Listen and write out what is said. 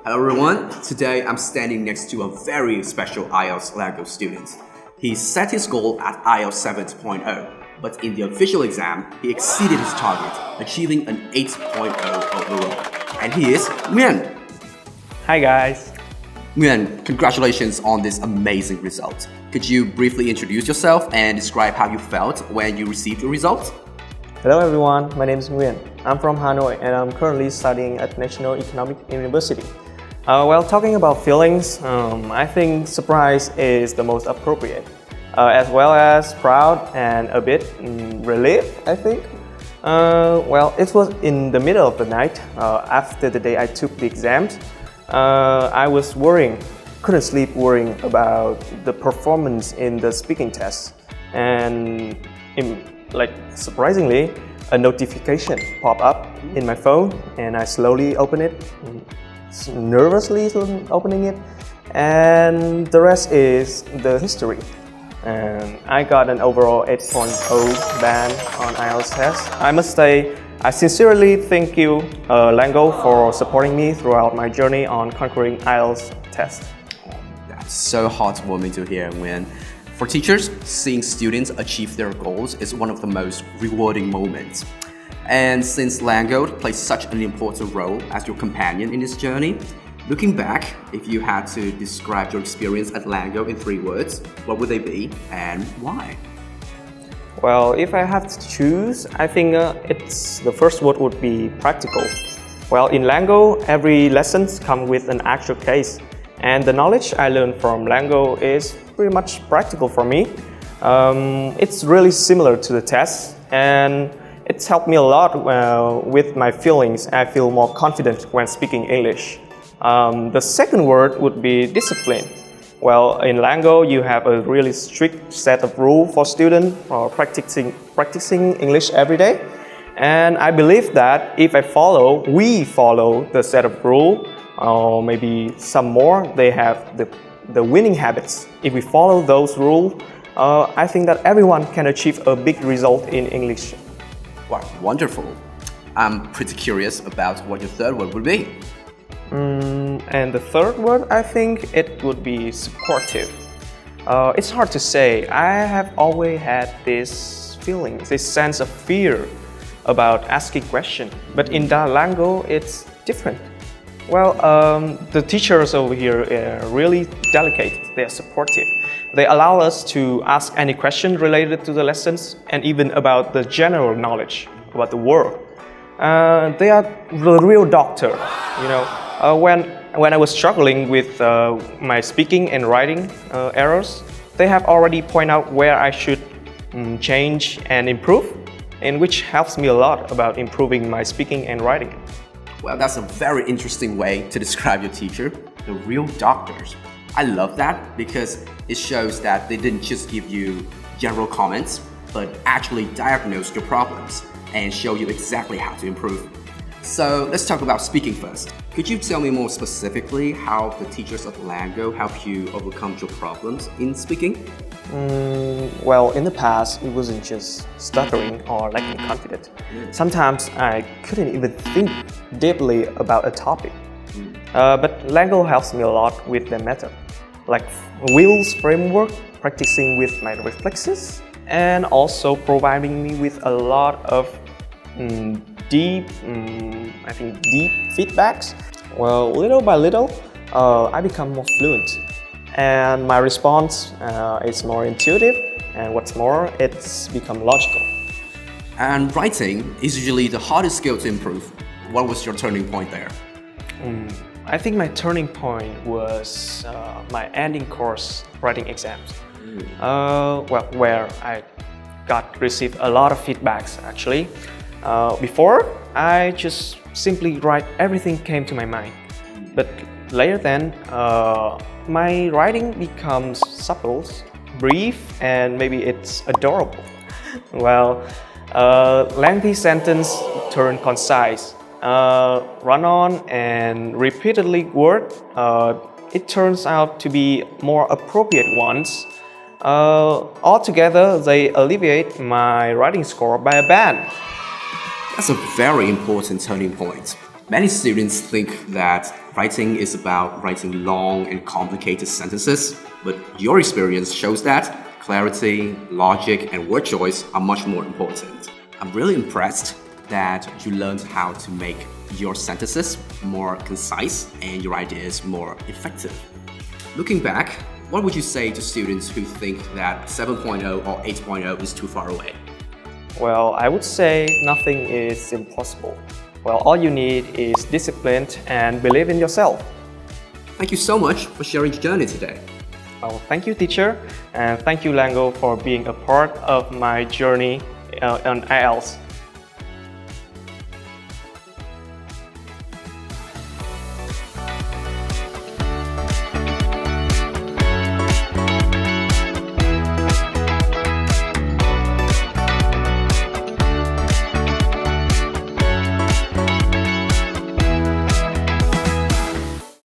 Hello everyone, today I'm standing next to a very special IELTS LangGo student. He set his goal at IELTS 7.0, but in the official exam, he exceeded his target, achieving an 8.0 overall. And he is Nguyễn. Hi guys. Nguyễn, congratulations on this amazing result. Could you briefly introduce yourself and describe how you felt when you received your results? Hello everyone, my name is Nguyễn. I'm from Hanoi and I'm currently studying at National Economic University. While talking about feelings, I think surprise is the most appropriate, as well as proud and a bit relief, I think. Well, it was in the middle of the night, after the day I took the exams. I was couldn't sleep worrying about the performance in the speaking test. And surprisingly, a notification popped up in my phone and I slowly opened it, nervously opening it, and the rest is the history. And I got an overall 8.0 band on IELTS test. I must say, I sincerely thank you, LangGo, for supporting me throughout my journey on conquering IELTS test. That's so heartwarming to hear, Nguyễn. For teachers, seeing students achieve their goals is one of the most rewarding moments. And since LangGo plays such an important role as your companion in this journey, looking back, if you had to describe your experience at LangGo in 3 words, what would they be and why? Well, if I have to choose, I think the first word would be practical. Well, in LangGo, every lesson comes with an actual case, and the knowledge I learned from LangGo is pretty much practical for me. It's really similar to the test, and it's helped me a lot with my feelings. I feel more confident when speaking English. The second word would be discipline. Well, in LangGo, you have a really strict set of rules for students practicing English every day. And I believe that if we follow the set of rules, or maybe some more, they have the winning habits. If we follow those rules, I think that everyone can achieve a big result in English. Wow, wonderful. I'm pretty curious about what your third word would be. And the third word, I think it would be supportive. It's hard to say. I have always had this feeling, this sense of fear about asking questions. But in LangGo, it's different. Well, the teachers over here are really delicate. They are supportive. They allow us to ask any question related to the lessons and even about the general knowledge about the world. They are the real doctor, you know. When I was struggling with my speaking and writing errors, they have already pointed out where I should change and improve, and which helps me a lot about improving my speaking and writing. Well, that's a very interesting way to describe your teacher, the real doctors. I love that because it shows that they didn't just give you general comments, but actually diagnose your problems and show you exactly how to improve. So let's talk about speaking first. Could you tell me more specifically how the teachers at LangGo help you overcome your problems in speaking? Well, in the past, it wasn't just stuttering or lacking confidence. Sometimes I couldn't even think deeply about a topic. But LangGo helps me a lot with the method, like Wheels framework, practicing with my reflexes, and also providing me with a lot of deep feedbacks. Well, little by little, I become more fluent, and my response is more intuitive, and what's more, it's become logical. And writing is usually the hardest skill to improve. What was your turning point there? I think my turning point was my ending course writing exams. Where I received a lot of feedbacks actually. Before, I just simply write everything came to my mind. But later then, my writing becomes supple, brief, and maybe it's adorable. Well, lengthy sentence turn concise. Run-on and repeatedly word, it turns out to be more appropriate ones. Altogether, they alleviate my writing score by a band. That's a very important turning point. Many students think that writing is about writing long and complicated sentences, but your experience shows that clarity, logic, and word choice are much more important. I'm really impressed that you learned how to make your sentences more concise and your ideas more effective. Looking back, what would you say to students who think that 7.0 or 8.0 is too far away? Well, I would say nothing is impossible. Well, all you need is discipline and believe in yourself. Thank you so much for sharing your journey today. Well, thank you, teacher, and thank you, LangGo, for being a part of my journey on IELTS.